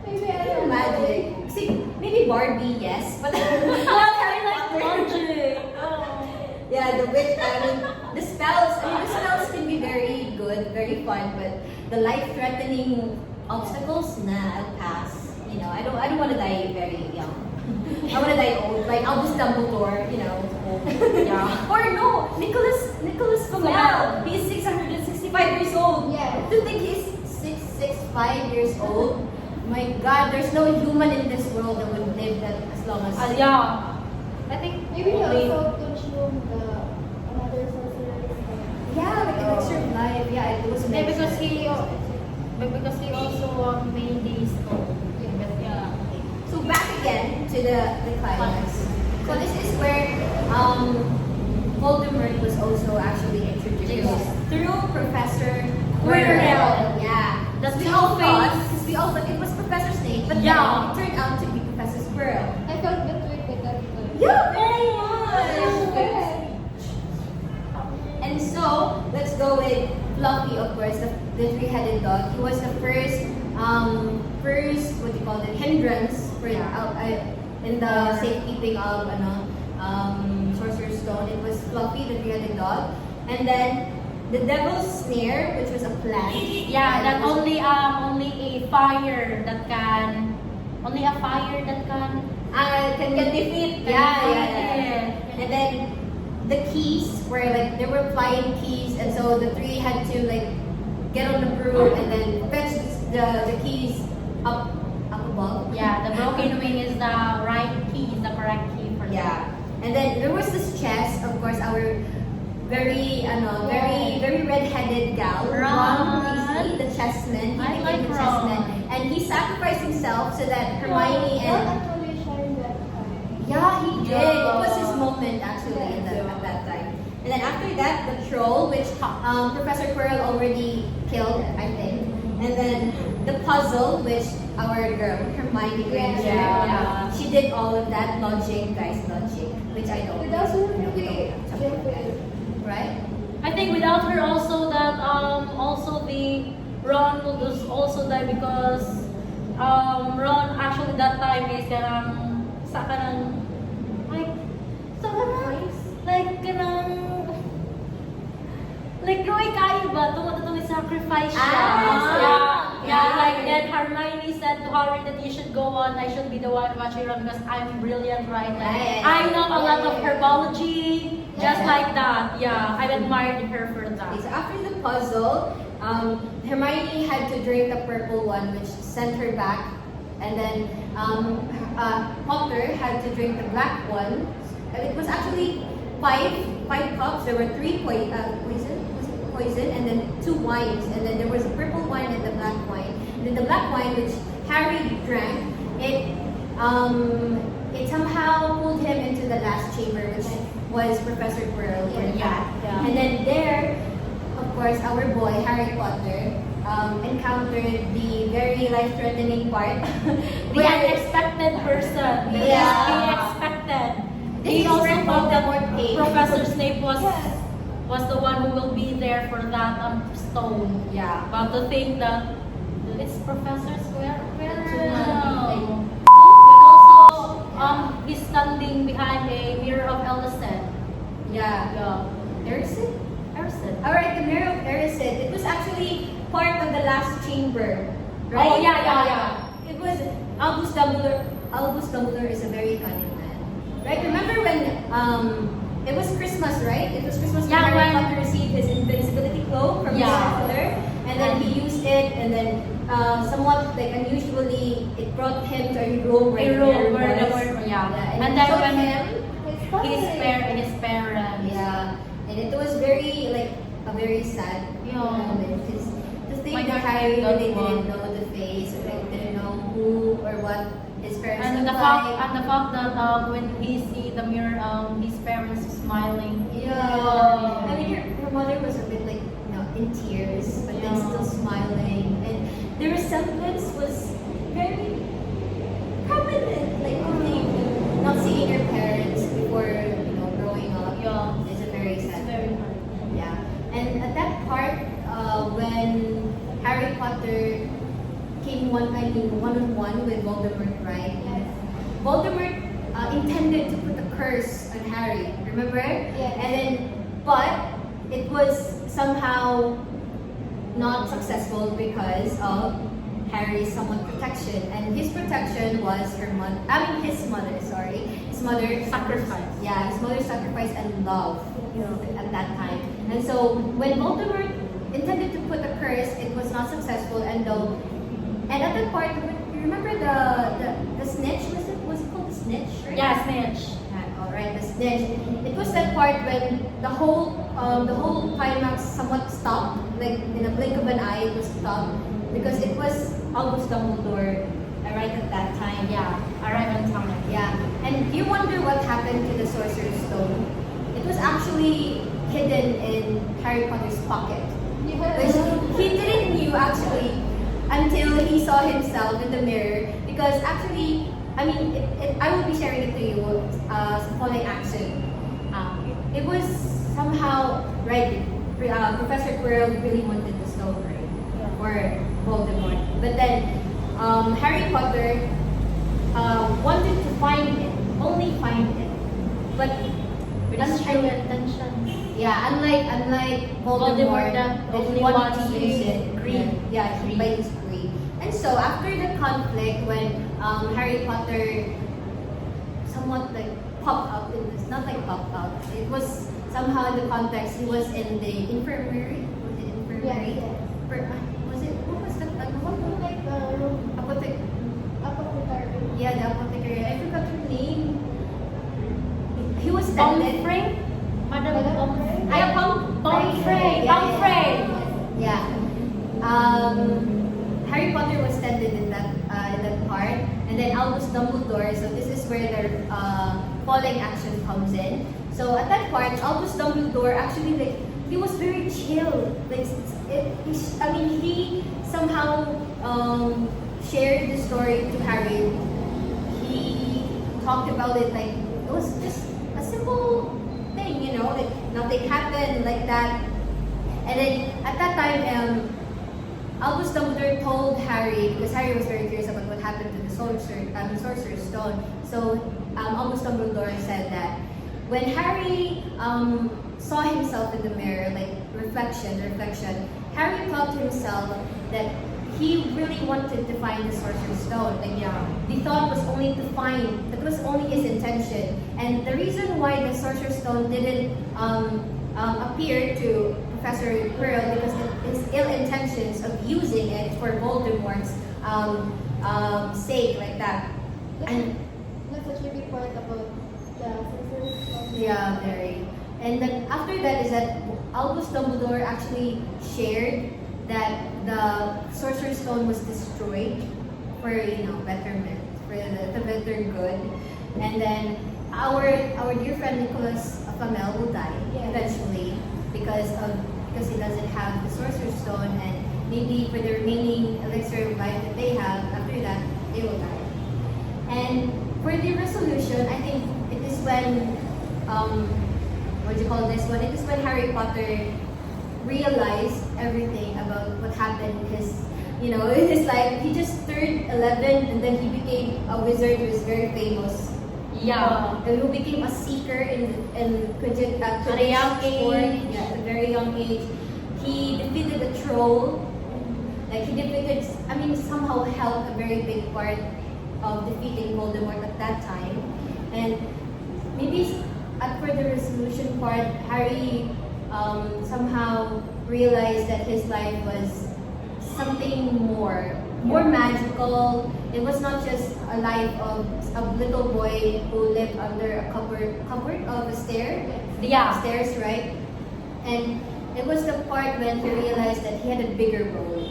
Maybe I I don't know. magic. See, maybe Barbie, yes, but not Harry Potter. Magic. Yeah, the witch. I mean, the spells. The spells can be very good, very fun, but the life-threatening obstacles, nah, I'll pass. I don't want to die very young. I want to die old, like Albus Dumbledore, old. Yeah. Or no, Nicholas Flamel. He's 665 years old. Yeah. To think he's 665 years old. My God, there's no human in this world that would live that as long as. Yeah. I think Maybe he only- also consumed another sorcerer's stone. Yeah, like an extra life. Yeah, it was Yeah, because mentioned. he also made these. Yeah. So back again to the climax. So this is where Voldemort was also actually introduced through Professor Quirrell. Yeah. That's we the all face. thought, because we all thought it was Professor Snape, but Yeah. then it turned out to be Professor Quirrell. I felt betrayed by that guy. Yeah, very much. And so, let's go with Fluffy, of course, the three-headed dog. He was the first, what do you call it, hindrance for in the safekeeping of Sorcerer's Stone. It was Fluffy, the three-headed dog, and then the Devil's Snare, which was a plant. Yeah, that And it was- only a fire that can can defeat. Yeah. And then the keys were like there were flying keys, and so the three had to like get on the broom and then fetch the keys up above. Yeah, the broken wing is the right key, is the correct key for Yeah. And then there was this chest, of course, our very red-headed gal, Ron. Weasley, the chessman. He I became like the Ron. chessman, and he sacrificed himself so that Hermione Ron and actually shined that time. yeah, he did. Yeah. It was his moment actually at that time. And then after that, the troll, which Professor Quirrell already killed, I think. And then the puzzle, which our girl Hermione Granger, Yeah. she did all of that logic, which I don't. Without her, we we don't talk about that, right? I think without her also that also the Ron would also die because Ron actually that time is like Roy kaiba tungod sacrifice siya. Like then Hermione said to Harry that you should go on, I should be the one watching Ron because I'm brilliant, right? Right. I know a lot of herbology, just Yeah. like that. Yeah, I admired her for that. Okay, so after the puzzle, Hermione had to drink the purple one, which sent her back, and then Potter had to drink the black one. And it was actually five cups. There were three poison, and then 2 wines, and then there was a purple wine and the black wine. And then the black wine, which Harry drank, it somehow pulled him into the last chamber, which was Professor Quirrell. Yeah. And then there, of course, our boy Harry Potter encountered the very life-threatening part. The unexpected person. The Yeah. unexpected. This is also where thought that Voldemort came. Professor Snape was Yes. the one who will be there for that stone. Yeah. But to think that It's Professor Square. Like, And also, he's standing behind a mirror of Ellison. yeah. Yeah. Erison? Ellison. Alright, the Mirror of Erised. It was actually part of the last chamber, right? Oh, yeah. It was Albus Dumbledore. Albus Dumbledore is a very cunning man, right? Remember when it was Christmas, right? It was Christmas when Yeah, Harry when- Potter received his invincibility cloak from his Yeah. father, and then he used it, and then somewhat like unusually, it brought him to a room where A room Harry where the was. word, yeah. and And it then showed when him. his parents. Yeah, and it was very like a very sad Yeah. moment because to think My that God, Harry that really one. didn't know the face, or like didn't know who or what his parents And the looked fact like. that when he see the mirror, his parents smiling. Yeah, I mean her mother was a bit like in tears, but then Yeah. still smiling, and the resemblance was very prominent. Like I think not seeing your parents before growing up Yeah. is a very It's sad. very hard. Yeah, and at that part, when Harry Potter came one-on-one with Voldemort, right? Voldemort intended to put a curse on Harry, remember? Yes. And then, but it was somehow not successful because of Harry's somewhat protection, and his protection was his mother. Sorry, his mother Sacrifice. Yeah, his mother's sacrifice and love at that time. And so when Voldemort intended to put a curse, it was not successful. And at that part, you remember the snitch? Was it called the snitch? Right? Yeah, Snitch. Yeah, all right, the snitch. It was that part when the whole climax somewhat stopped, like in a blink of an eye, it was stopped because it was Albus Dumbledore right at that time. Yeah, arrive on time. Yeah, and you wonder what happened to the Sorcerer's Stone. It was actually hidden in Harry Potter's pocket. Which he didn't knew actually until he saw himself in the mirror. Because actually, I mean, I will be sharing it to you following action. It was somehow right. Professor Quirrell really wanted the stone, right, for Voldemort. But then Harry Potter wanted to find it, only find it. But With his true intentions. yeah, unlike Voldemort, that that only he wanted wants to use it. greed. Yeah, he by his greed. And so after the conflict, when Harry Potter somewhat like popped up in this, not like popped up, it was somehow in the context, he was in the infirmary. Was it infirmary? Yeah, Was it, what was that? Like the Apothec- apothecary. yeah, the apothecary. I forgot her name. He was tended. Pomfrey? Madam Pomfrey? Yeah, Pomfrey. Yeah, Pomfrey. Yeah. Harry Potter was tended in that part, and then Albus Dumbledore. So this is where the falling action comes in. So at that part, Albus Dumbledore actually he was very chill. He somehow shared the story to Harry. He talked about it like it was just a simple thing, like nothing happened like that. And then at that time, Albus Dumbledore told Harry, because Harry was very curious about what happened to the Sorcerer's Stone. So Albus Dumbledore said that when Harry saw himself in the mirror, like reflection, Harry thought to himself that he really wanted to find the Sorcerer's Stone. Like, the thought was only to find, that was only his intention. And the reason why the Sorcerer's Stone didn't appear to Professor Quirrell because his ill intentions of using it for Voldemort's sake, like that. And That's such a big part about the Sorcerer's Stone. yeah, very. And then after that is that Albus Dumbledore actually shared that the Sorcerer's Stone was destroyed for betterment, for the better good, and then our dear friend Nicholas Flamel will die Yeah. eventually because he doesn't have the Sorcerer's Stone, and maybe for the remaining elixir of life that they have after that they will die. And for the resolution, I think it is when what do you call this one? It is when Harry Potter realized everything about what happened because you know, it's like he just turned 11 and then he became a wizard who is very famous. Yeah. Who became a seeker in Quidditch At a young sport. age. Yeah, at a very young age. He defeated a troll. Like he defeated, I mean, somehow held a very big part of defeating Voldemort at that time. And maybe for the resolution part, Harry somehow realized that his life was something more magical. It was not just a life of a little boy who lived under a cupboard of a Yeah. stairs, right? And it was the part when he realized that he had a bigger role.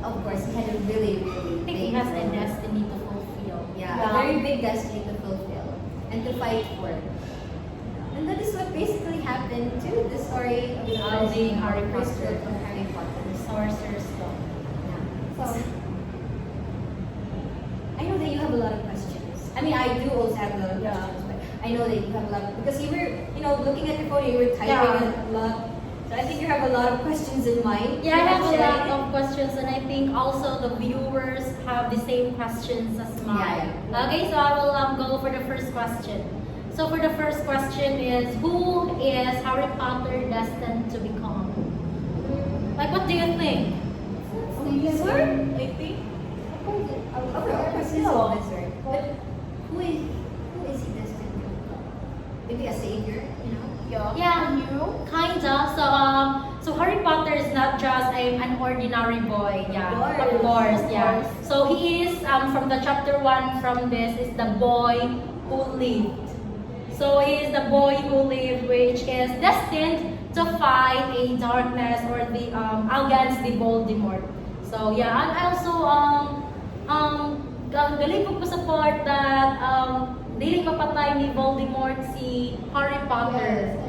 Of course, he had a really, really I think he big has a role. destiny to fulfill. Yeah, a very big destiny to fulfill and to fight for. And that is what basically happened to the story of The Harry first Potter. book of Harry Potter. The Sorcerer's Stone. Yeah. So, I know that you have a lot of questions. I mean, I do also have a lot of Yeah. questions, but I know that you have a lot because you were, looking at your phone, you were typing Yeah. a lot. So I think you have a lot of questions in mind. Yeah, I have a Sharing lot it. of questions, and I think also the viewers have the same questions as mine. Yeah. Okay, so I will go for the first question. So for the first question is, who is Harry Potter destined to become? Like, what do you think? Wizard? I think. Of course, he's a wizard. But who is he destined to become? Maybe a savior, Yeah, kinda. So Harry Potter is not just an ordinary boy. Yeah, of course. Yeah. So he is from the chapter 1 from this is the boy who lived. So he is the boy who lived, which is destined to fight a darkness or the against the Voldemort. So yeah, and also galing ko sa part that dili mapatay ni Voldemort si Harry Potter.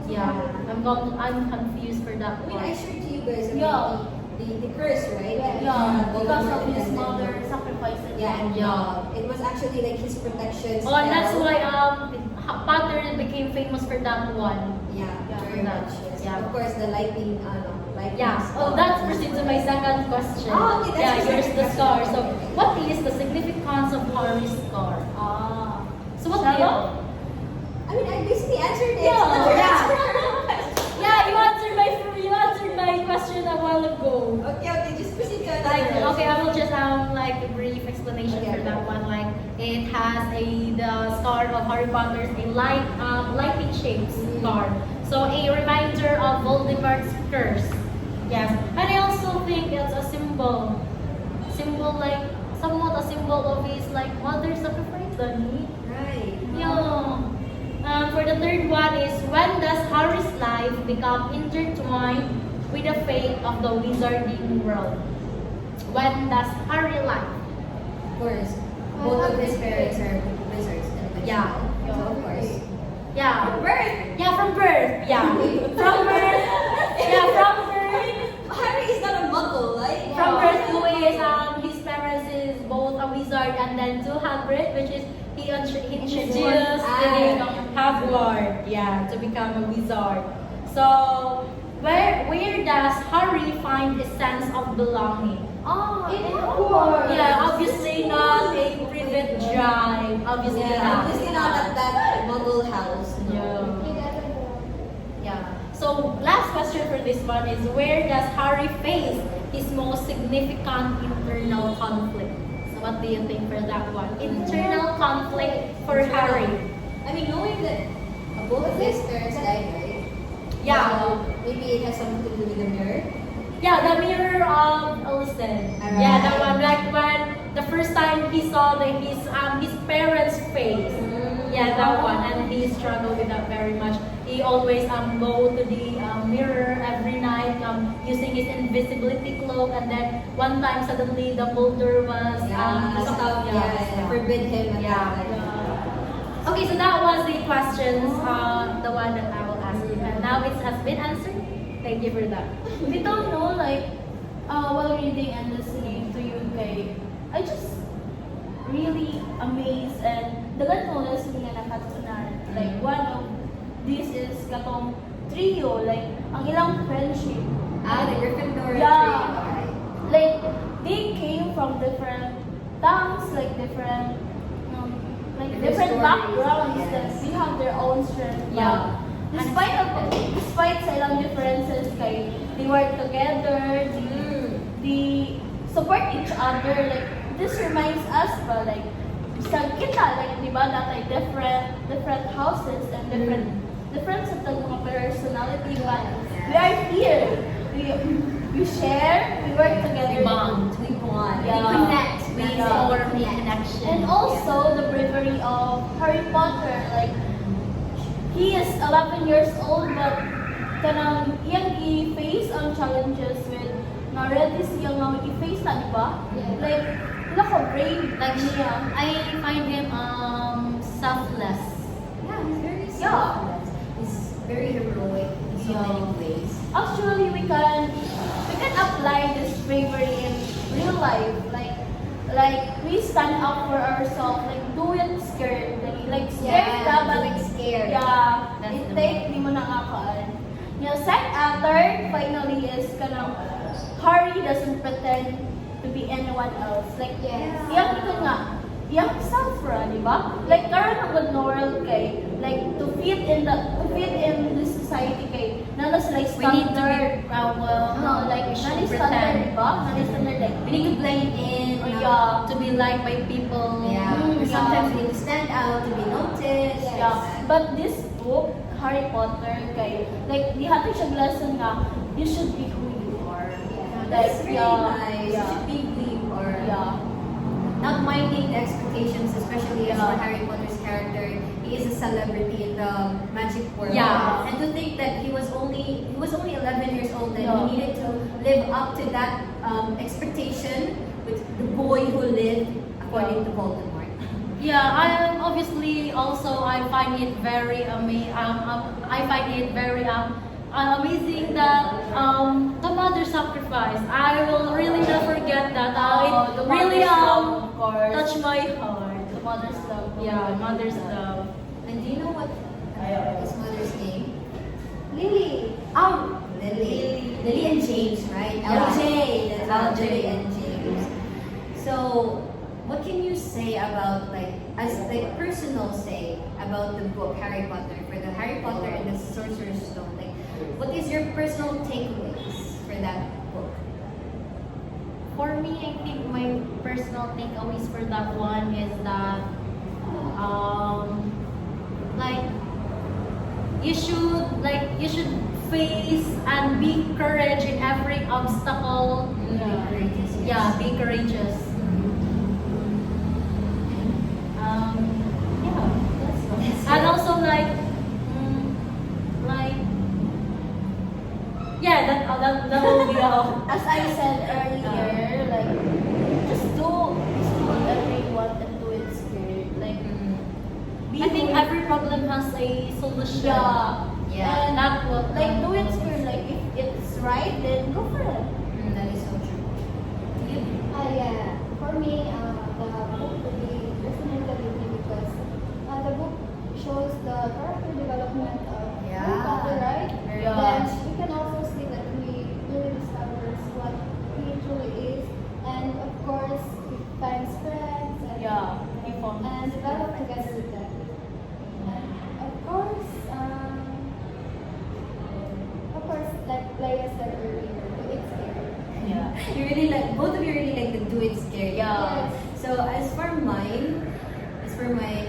Yeah, I'm confused for that I mean, I part. shared to you guys Yeah. about the curse, right? That Yeah, because Voldemort of his and then- mother sacrificing Yeah, and Yeah. it was actually like his protection. Oh, and that's spell. why Potter became famous for that one. Yeah, Yeah, very for that. much. Yes. Yeah. Of course, the lightning. Yeah. Oh, that proceeds to my second question. Oh, okay, that's Yeah, your here's second the scar. question. So, what is the significance of Harry's scar? So what do you? I mean, I basically answered it. Yeah. That's your Yeah. answer. Yeah, you answered my question a while ago. Okay, just proceed to Like, another. okay, I will just like a brief explanation Okay, for that okay. one. Like, it has the scar of Harry Potter's a lightning shaped scar. So a reminder of Voldemort's curse. Yes, and I also think it's a symbol like somewhat a symbol of his like mother sacrifice, Danny. Right. Yeah. For the third one is, when does Harry's life become intertwined with the fate of the wizarding world? When does Harry life? Of course. Both of his parents are wizards. And Yeah. So, of course. Yeah. From birth. Yeah, from birth. Yeah. From birth. Yeah, from birth. Harry is not a muggle, right? From birth, who is his parents is both a wizard, and then to Hagrid, which is he introduced the Hogwarts, yeah, to become a wizard. So where does Harry find a sense of belonging? In Hogwarts. Yeah, obviously not a Privet Drive. Obviously Yeah, not. obviously not at that muggle house. No. Yeah. He doesn't belong. Yeah. So last question for this one is, where does Harry face his most significant internal conflict? So what do you think for that one? Internal conflict for Harry. I mean, knowing that both of his parents died, right? Yeah. So, maybe it has something to do with the mirror. Yeah, the mirror of Olsen. Alright. Yeah, that one. Like when the first time he saw his parents' face. Yeah, that one. And he struggled with that very much. He always go to the mirror every night using his invisibility cloak, and then one time suddenly Dumbledore was Stop. Yeah, forbid him. At Yeah. that time. Okay, so that was the questions, the one that I will ask you, and now it has been answered. Thank you for that. We don't know, like, while reading and listening to you, kay, I just really amazed and dagan ko na sila nakatunan. Like, one of this is katong trio, like, ang ilang friendship. The Gryffindor Yeah. trio. Alright. like they came from different towns, like different Different stories, backgrounds yes. that they have their own strength. Yeah. Despite sa ilang differences, kay they work together, they support each other. Like this reminds us ba like sa kita like di ba that different houses and different sa mga personality but we are here. We share, we work together. We bond. We bond. Yeah. We connect. We form a connection. And also the bravery of Harry Potter, like he is 11 years old but kanang iyang i-face ang challenges with na ready siya nga i-face na, di ba? Yeah. Like, wala ka brave Like niya. I find him selfless. Yeah, he's very Yeah. selfless. He's very heroic in so Yeah. many ways. Actually, we can apply this bravery in real life. Like we stand up for ourselves. Like do it scared. Like scared ka, but do it scared. Yeah, That's it the take di mo nangakaan. Yeah, third finally is kanang Harry doesn't pretend to be anyone else. Like Yes. iyang ito nga, iyang self ra, di ba? Like karon ang good world kay like to fit in this society kay nana sila We need to standard. be Like we should nani standard, pretend. di ba? Nani standard like We need to blend in. Oh, yeah. To be liked by people. Yeah. Mm, Sometimes yeah. we need to stand out, to be noticed. Yeah. But this book, Harry Potter, kay like dihatag siya lesson nga you should be who you are. That's really nice. Yeah. Such a big leap or Yeah. not minding the expectations, especially as Yeah. for Harry Potter's character. He is a celebrity in the magic world. Yeah. And to think that he was only 11 years old and Yeah. he needed to live up to that expectation with the boy who lived according to Voldemort. Yeah, I obviously also I find it very amazing that the mother sacrifice. I will really not forget that. The It really mother's love, of course. touched my heart. The mother's love. Yeah, mother's love. And do you know what his mother's name? Lily. Oh, Lily and James, right? Yeah. LJ. That's LJ. Lily and James. So, what can you say about as personal say about the book Harry Potter for the Harry Potter and the Sorcerer's Stone? Like, what is your personal takeaways for that book? For me, I think my personal takeaways for that one is that, like, you should face and be courage in every obstacle. Be courageous, yes. Yeah, be courageous. Yeah, that's all. And also that will be all. As I said earlier, like just do whatever you want and do it scared. Like be I think who- every problem has a solution. Yeah. Yeah. And Not what like do it scared. Like if it's right, then go for it. That is so true. You? Yeah. For me, the book really resonated with me because the book shows the character development of Yeah. Harry Potter, right? Very Yeah. Then we can also see that he really discovers what he truly is, and of course, he finds friends and, Yeah. He found and develop together with them. And of course, like Leia said earlier, it's scary. Yeah. You really both of you really like the do it scared. Yeah. So as for my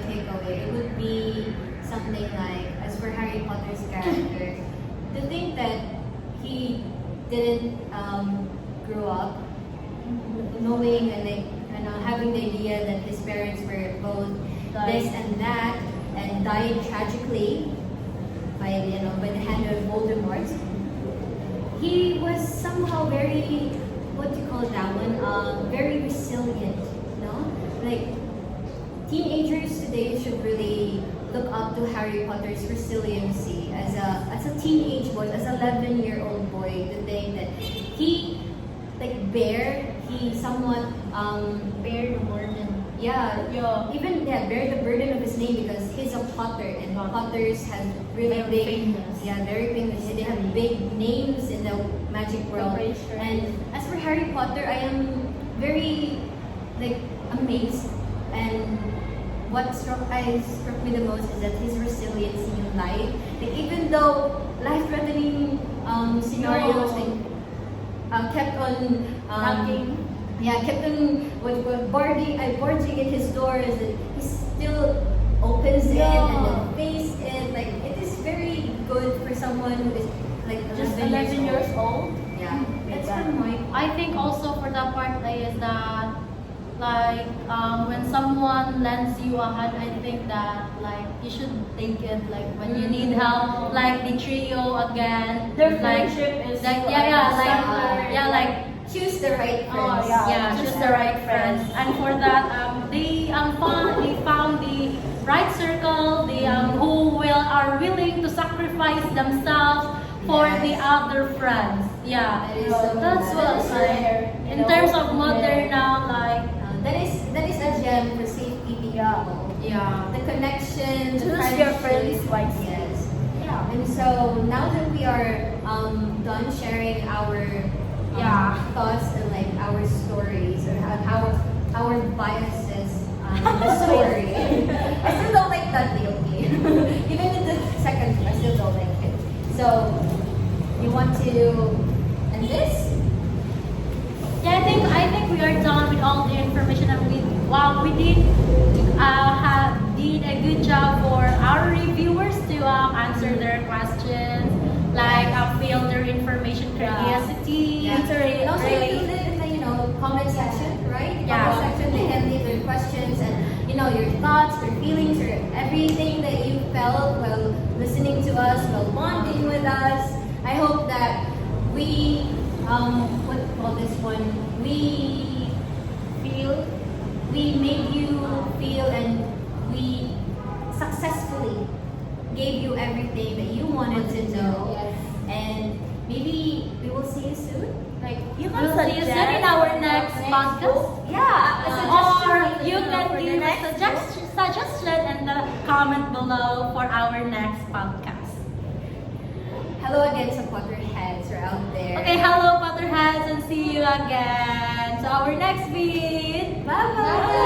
takeaway, it would be something like, as for Harry Potter's character, to think that he didn't grow up knowing and having the idea that his parents were both this and that and died tragically by the hand of Voldemort. He was somehow very, what do you call that one? Very resilient, no? Like, teenagers today should really look up to Harry Potter's resiliency as a teenage boy, as an 11-year-old boy, to think that he somewhat Bear the burden. yeah, Yeah. even bear the burden of his name because he's a Potter and Potters have really Very big famous. yeah, very famous. They have big names in the magic world. Embrace her. And as for Harry Potter, I am very like amazed, and what struck me the most is that his resiliency in life. Like even though life-threatening scenarios kept on Knocking. yeah, kept on barging at his doors, and he still opens it and then face it. Like it is very good for someone who is like Just 11 years old. Yeah, that's Yeah. from my I think also for that part is that like when someone lends you a hand, I think that like you should take it like when you need help, like the trio again. Their like, friendship is like so yeah, like choose the right Oh, friends. yeah. choose the right friends. And for that, they found the right circle, who are willing to sacrifice themselves for the Yes. other friends. Yeah, That is so that's good. what That's rare, you in know? terms of mother Rare. now, like That is a gem for safekeeping Yeah. people. yeah. The connection, the Choose your friends friendship. wisely. Yes. Yeah. And so now that we are done sharing our thoughts and like our stories or our biases on the story, I still don't like Dudley, okay? Even in the second one, I still don't like it. So you want to end this? Yeah, I think we are done with all the information, and we did did a good job for our reviewers to answer their questions, like feel their information curiosity. And also you can leave in the comment section, right? Yeah. Comment section, they can leave their questions and your thoughts, their feelings, or everything that you felt while listening to us, while bonding with us. I hope that we what do you call this one? We made you feel, and we successfully gave you everything that you wanted to know. Yes. And maybe we will see you soon. Like, you We'll see you soon in our next podcast. Yeah, a Or suggestion you can for the give a next suggestion in the comment below for our next podcast. Hello again sa Potterheads are out there. Okay, hello Potterheads, and see you again to our next vid. Bye-bye.